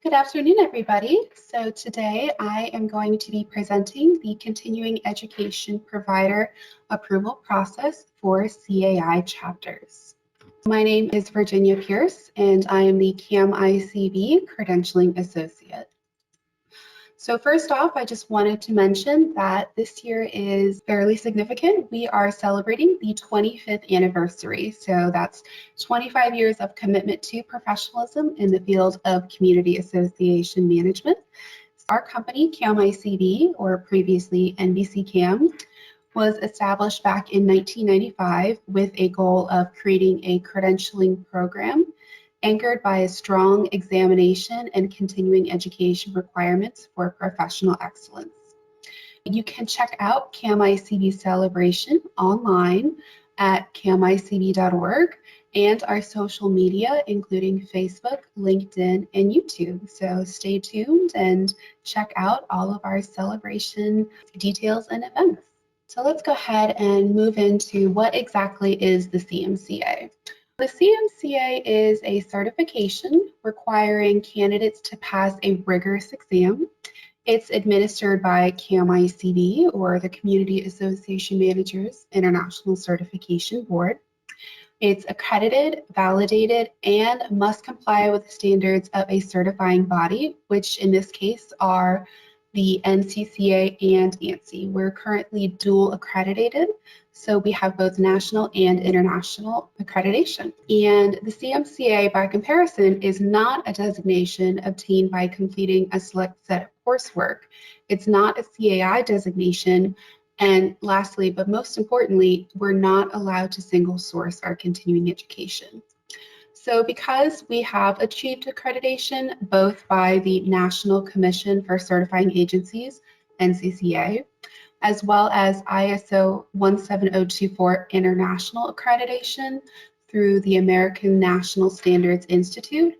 Good afternoon, everybody. So today I am going to be presenting the Continuing Education Provider Approval Process for CAI chapters. My name is Virginia Pierce, and I am the CAMICB Credentialing Associate. So first off, I just wanted to mention that this year is fairly significant. We are celebrating the 25th anniversary. So that's 25 years of commitment to professionalism in the field of community association management. Our company, CAMICB, or previously NBC CAM, was established back in 1995 with a goal of creating a credentialing program anchored by a strong examination and continuing education requirements for professional excellence. You can check out CAMICB Celebration online at camicb.org and our social media, including Facebook, LinkedIn, and YouTube. So stay tuned and check out all of our celebration details and events. So let's go ahead and move into what exactly is the CMCA. The CMCA is a certification requiring candidates to pass a rigorous exam. It's administered by CAMICB, or the Community Association Managers International Certification Board. It's accredited, validated, and must comply with the standards of a certifying body, which in this case are the NCCA and ANSI. We're currently dual accredited, so we have both national and international accreditation. And the CMCA, by comparison, is not a designation obtained by completing a select set of coursework. It's not a CAI designation. And lastly, but most importantly, we're not allowed to single source our continuing education. So because we have achieved accreditation both by the National Commission for Certifying Agencies, NCCA, as well as ISO 17024 international accreditation through the American National Standards Institute,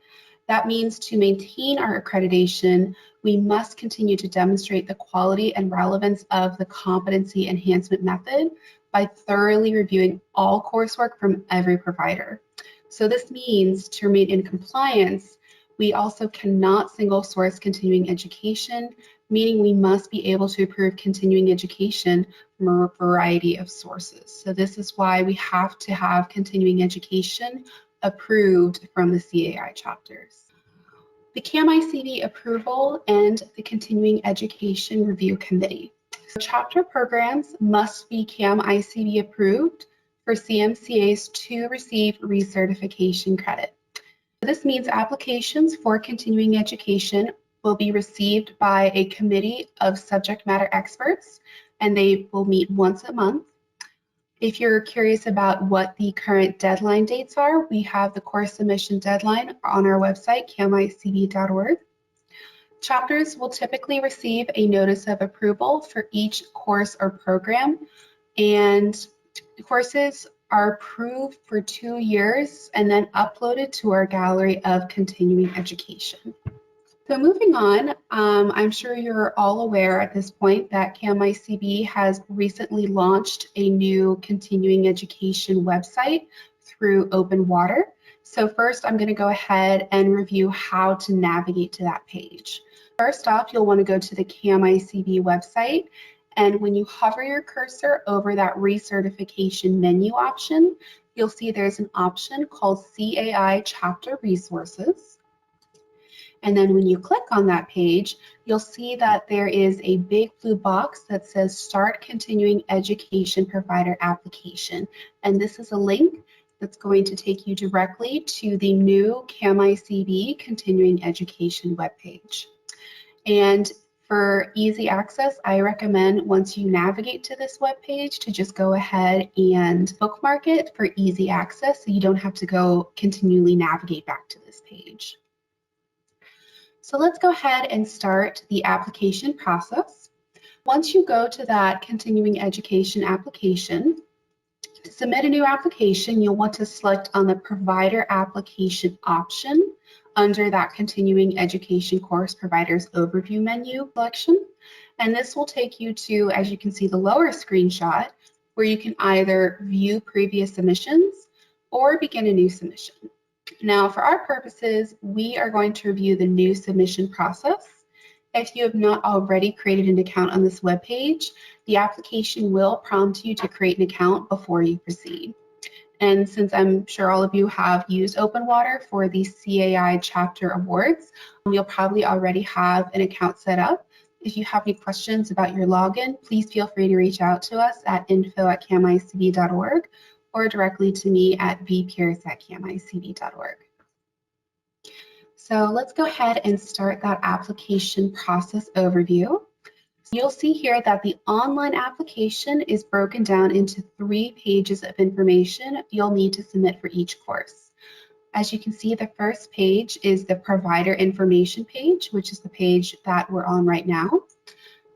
that means to maintain our accreditation, we must continue to demonstrate the quality and relevance of the competency enhancement method by thoroughly reviewing all coursework from every provider. So this means to remain in compliance, we also cannot single source continuing education, meaning we must be able to approve continuing education from a variety of sources. So this is why we have to have continuing education approved from the CAI chapters. The CAMICB approval and the Continuing Education Review Committee. So chapter programs must be CAMICB approved for CMCAs to receive recertification credit. This means applications for continuing education will be received by a committee of subject matter experts, and they will meet once a month. If you're curious about what the current deadline dates are, we have the course submission deadline on our website, camicb.org. Chapters will typically receive a notice of approval for each course or program, and courses are approved for 2 years and then uploaded to our gallery of continuing education. So moving on, I'm sure you're all aware at this point that CAMICB has recently launched a new continuing education website through Open Water. So first, I'm going to go ahead and review how to navigate to that page. First off, you'll want to go to the CAMICB website, and when you hover your cursor over that recertification menu option, you'll see there's an option called CAI Chapter Resources. And then when you click on that page, you'll see that there is a big blue box that says Start Continuing Education Provider Application. And this is a link that's going to take you directly to the new CAMICB Continuing Education webpage. And for easy access, I recommend once you navigate to this webpage to just go ahead and bookmark it for easy access so you don't have to go continually navigate back to this page. So let's go ahead and start the application process. Once you go to that continuing education application, to submit a new application, you'll want to select on the provider application option under that continuing education course providers overview menu selection. And this will take you to, as you can see, the lower screenshot, where you can either view previous submissions or begin a new submission. Now, for our purposes, we are going to review the new submission process. If you have not already created an account on this webpage, the application will prompt you to create an account before you proceed. And since I'm sure all of you have used OpenWater for the CAI Chapter Awards, you'll probably already have an account set up. If you have any questions about your login, please feel free to reach out to us at info@camicb.org or directly to me at vpierce@camicb.org. So let's go ahead and start that application process overview. You'll see here that the online application is broken down into 3 pages of information you'll need to submit for each course. As you can see, the first page is the provider information page, which is the page that we're on right now.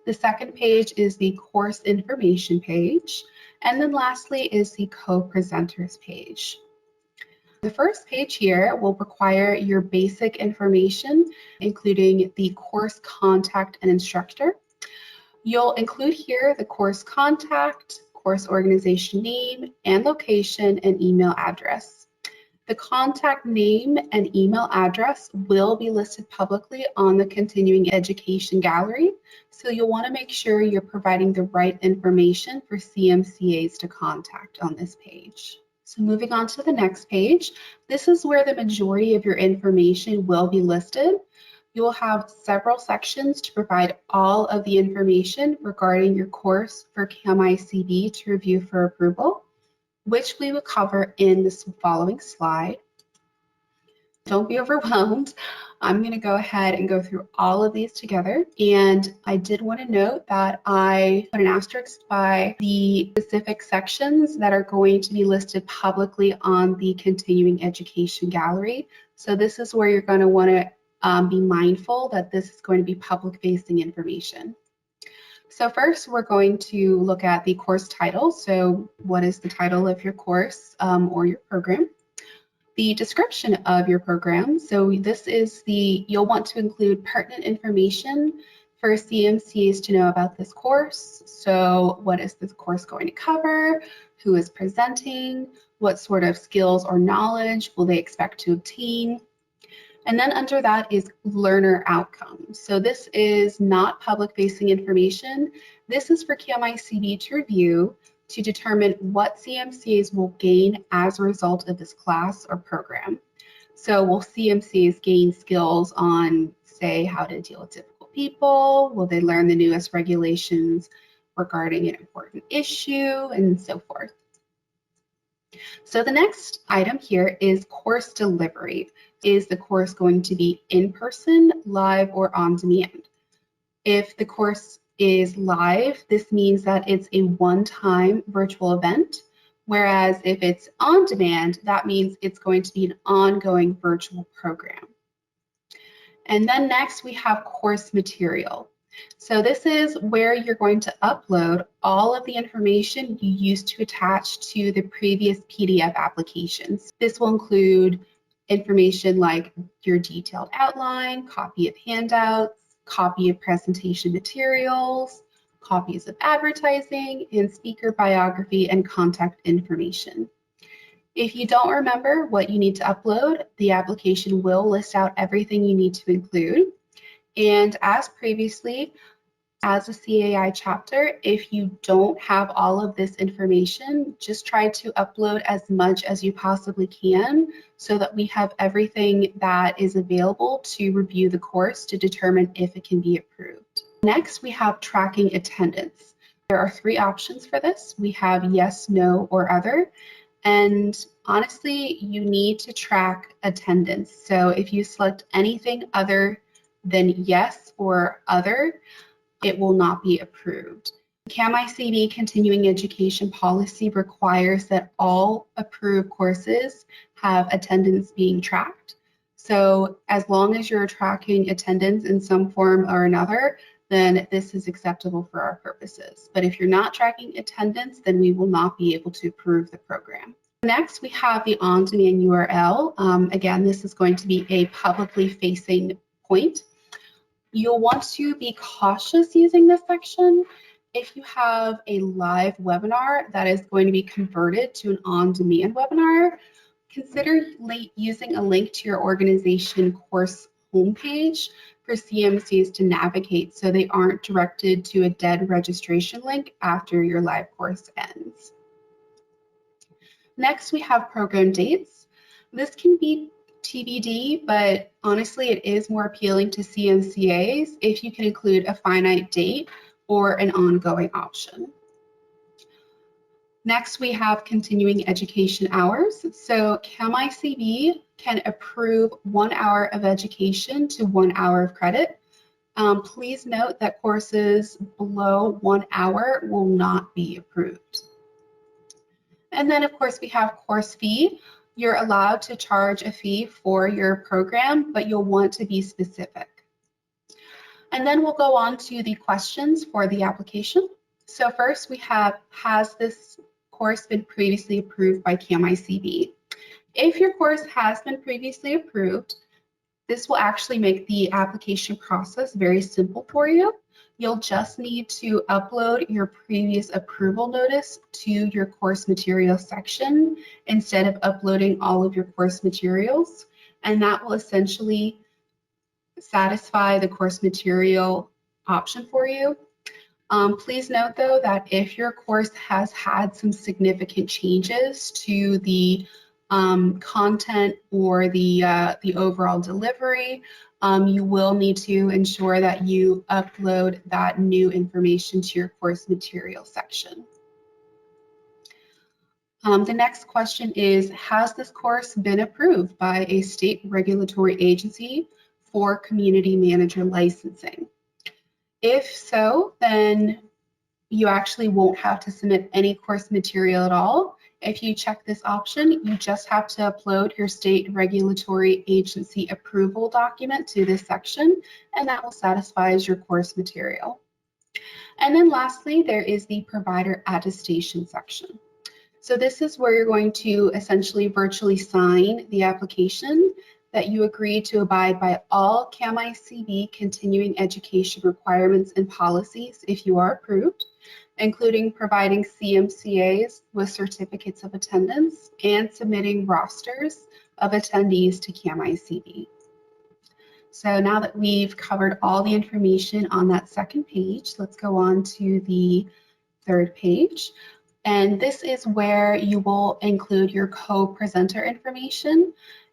The second page is the course information page. And then lastly is the co-presenters page. The first page here will require your basic information, including the course contact and instructor. You'll include here the course contact, course organization name, and location and email address. The contact name and email address will be listed publicly on the continuing education gallery, so you'll want to make sure you're providing the right information for CMCAs to contact on this page. So moving on to the next page, this is where the majority of your information will be listed. You will have several sections to provide all of the information regarding your course for CAMICB to review for approval, which we will cover in this following slide. Don't be overwhelmed. I'm going to go ahead and go through all of these together. And I did want to note that I put an asterisk by the specific sections that are going to be listed publicly on the continuing education gallery. So this is where you're going to want to be mindful that this is going to be public-facing information. So first, we're going to look at the course title. So what is the title of your course or your program? The description of your program. So this is you'll want to include pertinent information for CMCs to know about this course. So what is this course going to cover? Who is presenting? What sort of skills or knowledge will they expect to obtain? And then under that is learner outcomes. So this is not public-facing information. This is for CAMICB to review to determine what CMCAs will gain as a result of this class or program. So will CMCAs gain skills on, say, how to deal with difficult people? Will they learn the newest regulations regarding an important issue, and so forth? So the next item here is course delivery. Is the course going to be in person, live, or on demand? If the course is live, this means that it's a one-time virtual event, whereas if it's on demand, that means it's going to be an ongoing virtual program. And then next we have course material. So this is where you're going to upload all of the information you used to attach to the previous PDF applications. This will include information like your detailed outline, copy of handouts, copy of presentation materials, copies of advertising, and speaker biography and contact information. If you don't remember what you need to upload, the application will list out everything you need to include. And as previously, as a CAI chapter, if you don't have all of this information, just try to upload as much as you possibly can so that we have everything that is available to review the course to determine if it can be approved. Next, we have tracking attendance. There are 3 options for this. We have yes, no, or other. And honestly, you need to track attendance. So if you select anything other than yes or other, it will not be approved. CAMICB continuing education policy requires that all approved courses have attendance being tracked. So as long as you're tracking attendance in some form or another, then this is acceptable for our purposes. But if you're not tracking attendance, then we will not be able to approve the program. Next, we have the on-demand URL. Again, this is going to be a publicly facing point. You'll want to be cautious using this section if you have a live webinar that is going to be converted to an on-demand webinar. consider using a link to your organization course homepage for CMCs to navigate so they aren't directed to a dead registration link after your live course ends. Next, we have program dates. This can be TBD, but honestly, it is more appealing to CMCAs if you can include a finite date or an ongoing option. Next, we have continuing education hours. So CAMICB can approve 1 hour of education to 1 hour of credit. Please note that courses below 1 hour will not be approved. And then, of course, we have course fee. You're allowed to charge a fee for your program, but you'll want to be specific. And then we'll go on to the questions for the application. So first we have, has this course been previously approved by CAMICB? If your course has been previously approved, this will actually make the application process very simple for you. You'll just need to upload your previous approval notice to your course materials section instead of uploading all of your course materials, and that will essentially satisfy the course material option for you. Please note though that if your course has had some significant changes to the content or the overall delivery, you will need to ensure that you upload that new information to your course material section. The next question is, has this course been approved by a state regulatory agency for community manager licensing? If so, then you actually won't have to submit any course material at all. If you check this option, you just have to upload your state regulatory agency approval document to this section, and that will satisfy as your course material. And then lastly, there is the provider attestation section. So this is where you're going to essentially virtually sign the application that you agree to abide by all CAMICB continuing education requirements and policies if you are approved, including providing CMCAs with certificates of attendance and submitting rosters of attendees to CAMICB. So now that we've covered all the information on that second page, let's go on to the third page. And this is where you will include your co-presenter information.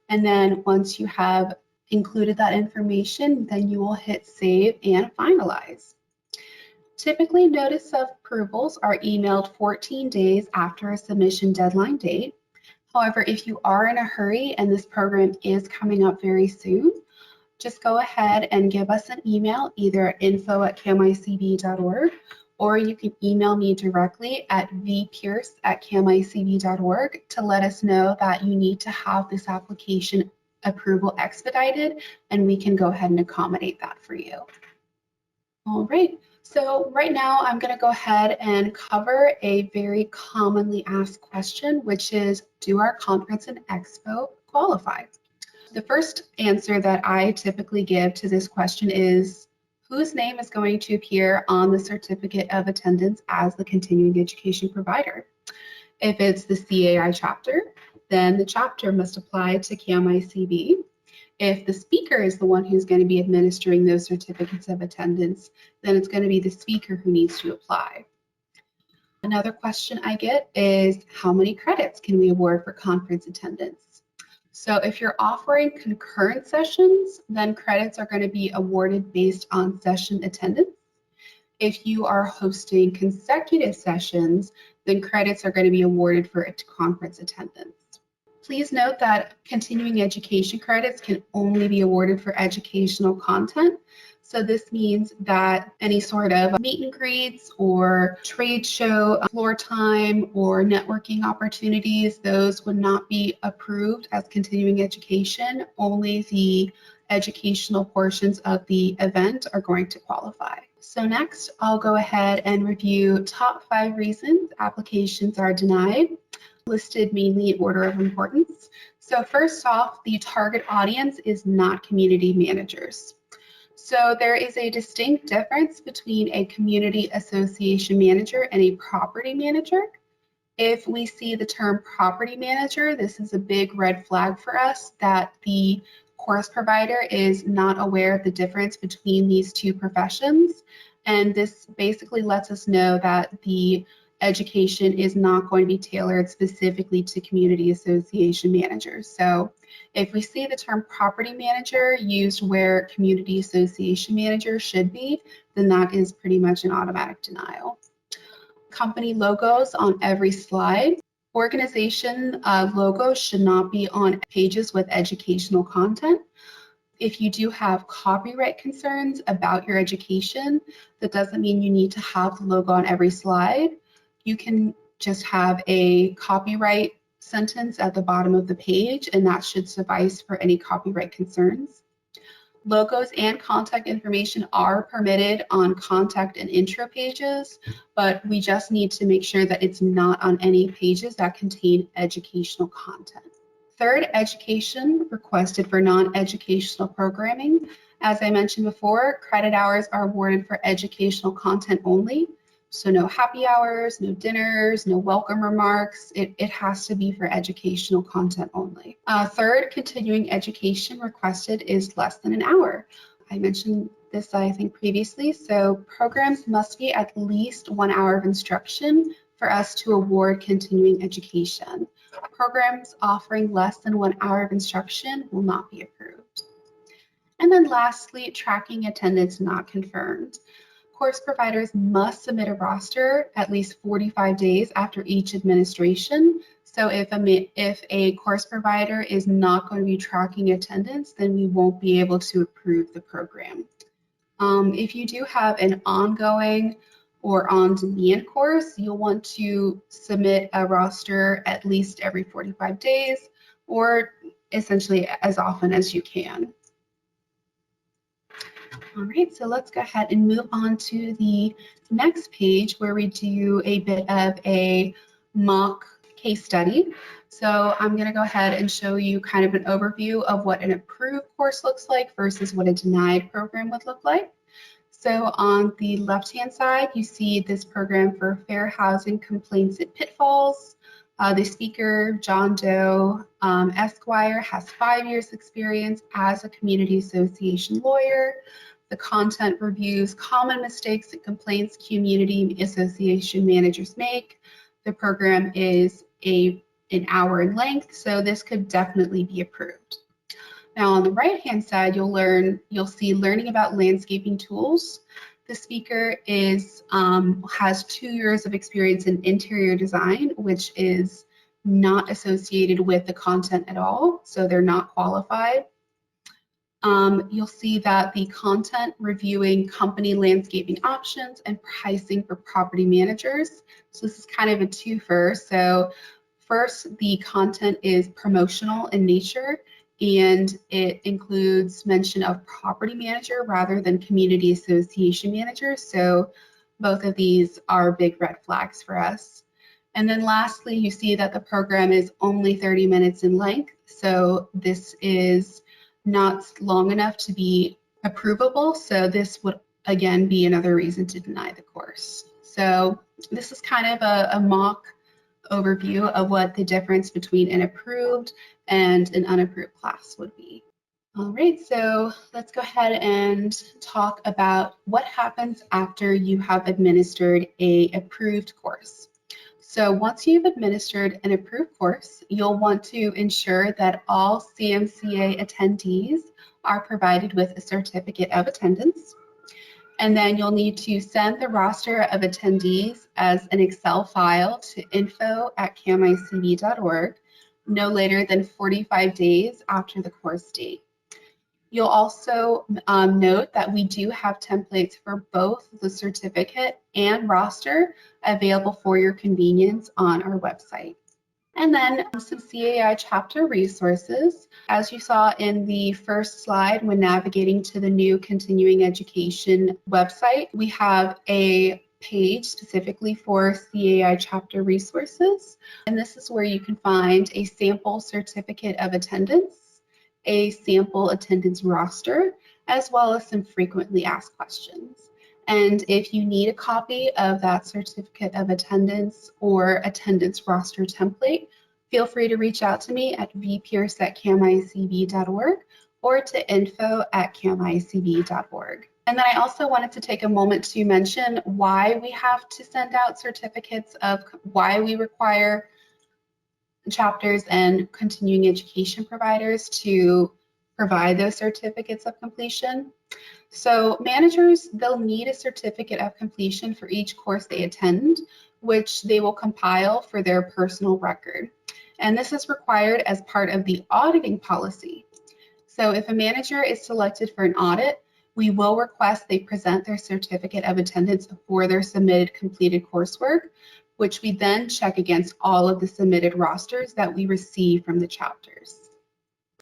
And then once you have included that information, then you will hit save and finalize. Typically, notice of approvals are emailed 14 days after a submission deadline date. However, if you are in a hurry and this program is coming up very soon, just go ahead and give us an email, either at info@camicb.org, or you can email me directly at vpierce@camicb.org to let us know that you need to have this application approval expedited, and we can go ahead and accommodate that for you. All right, so right now I'm going to go ahead and cover a very commonly asked question, which is, do our conference and expo qualify? The first answer that I typically give to this question is, whose name is going to appear on the certificate of attendance as the continuing education provider? If it's the CAI chapter, then the chapter must apply to CAMICB. If the speaker is the one who's going to be administering those certificates of attendance, then it's going to be the speaker who needs to apply. Another question I get is, how many credits can we award for conference attendance? So if you're offering concurrent sessions, then credits are going to be awarded based on session attendance. If you are hosting consecutive sessions, then credits are going to be awarded for conference attendance. Please note that continuing education credits can only be awarded for educational content. So this means that any sort of meet and greets or trade show floor time or networking opportunities, those would not be approved as continuing education. Only the educational portions of the event are going to qualify. So next, I'll go ahead and review top 5 reasons applications are denied, listed mainly in order of importance. So first off, the target audience is not community managers. So there is a distinct difference between a community association manager and a property manager. If we see the term property manager, this is a big red flag for us that the course provider is not aware of the difference between these two professions. And this basically lets us know that the education is not going to be tailored specifically to community association managers. So if we see the term property manager used where community association manager should be, then that is pretty much an automatic denial. Company logos on every slide. Organization logos should not be on pages with educational content. If you do have copyright concerns about your education, that doesn't mean you need to have the logo on every slide. You can just have a copyright sentence at the bottom of the page, and that should suffice for any copyright concerns. Logos and contact information are permitted on contact and intro pages, but we just need to make sure that it's not on any pages that contain educational content. Third, education requested for non-educational programming. As I mentioned before, credit hours are awarded for educational content only. So no happy hours, no dinners, no welcome remarks. It has to be for educational content only. Third, continuing education requested is less than an hour. I mentioned this, I think, previously. So programs must be at least 1 hour of instruction for us to award continuing education. Programs offering less than 1 hour of instruction will not be approved. And then lastly, tracking attendance not confirmed. Course providers must submit a roster at least 45 days after each administration. So if a course provider is not going to be tracking attendance, then we won't be able to approve the program. If you do have an ongoing or on-demand course, you'll want to submit a roster at least every 45 days or essentially as often as you can. All right, so let's go ahead and move on to the next page where we do a bit of a mock case study. So I'm going to go ahead and show you kind of an overview of what an approved course looks like versus what a denied program would look like. So on the left-hand side, you see this program for Fair Housing Complaints and Pitfalls. The speaker, John Doe, Esquire, has 5 years experience as a community association lawyer. The content reviews common mistakes and complaints community association managers make. The program is an hour in length, so this could definitely be approved. Now on the right-hand side, you'll see learning about landscaping tools. The speaker has 2 years of experience in interior design, which is not associated with the content at all, so they're not qualified. You'll see that the content reviewing company landscaping options and pricing for property managers. So this is kind of a twofer. So first, the content is promotional in nature, and it includes mention of property manager rather than community association manager. So both of these are big red flags for us. And then lastly, you see that the program is only 30 minutes in length. So this is not long enough to be approvable. So this would again be another reason to deny the course. So this is kind of a mock overview of what the difference between an approved and an unapproved class would be. All right, so let's go ahead and talk about what happens after you have administered an approved course. So once you've administered an approved course, you'll want to ensure that all CMCA attendees are provided with a certificate of attendance. And then you'll need to send the roster of attendees as an Excel file to info@camicb.org no later than 45 days after the course date. You'll also note that we do have templates for both the certificate and roster available for your convenience on our website. And then some CAI Chapter Resources. As you saw in the first slide when navigating to the new continuing education website, we have a page specifically for CAI Chapter Resources. And this is where you can find a sample certificate of attendance, a sample attendance roster, as well as some frequently asked questions. And if you need a copy of that certificate of attendance or attendance roster template, feel free to reach out to me at vpierce@camicb.org or to info@camicb.org. And then I also wanted to take a moment to mention why we have to send out certificates of why we require chapters and continuing education providers to provide those certificates of completion. So managers, they'll need a certificate of completion for each course they attend, which they will compile for their personal record. And this is required as part of the auditing policy. So if a manager is selected for an audit, we will request they present their certificate of attendance for their submitted completed coursework, which we then check against all of the submitted rosters that we receive from the chapters.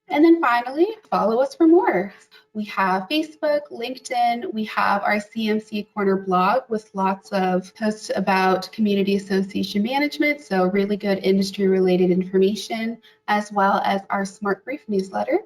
And then finally, follow us for more. We have Facebook, LinkedIn, we have our CMC Corner blog with lots of posts about community association management, so really good industry related information, as well as our Smart Brief newsletter.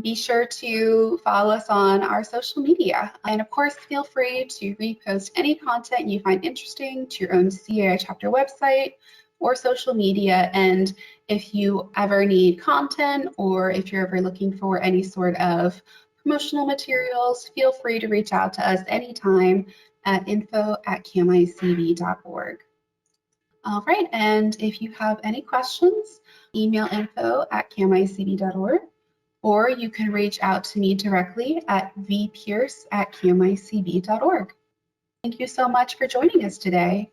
Be sure to follow us on our social media. And of course, feel free to repost any content you find interesting to your own CAI chapter website or social media. And if you ever need content or if you're ever looking for any sort of promotional materials, feel free to reach out to us anytime at info@camicb.org. All right, and if you have any questions, email info@camicb.org, or you can reach out to me directly at vpierce@camicb.org. Thank you so much for joining us today.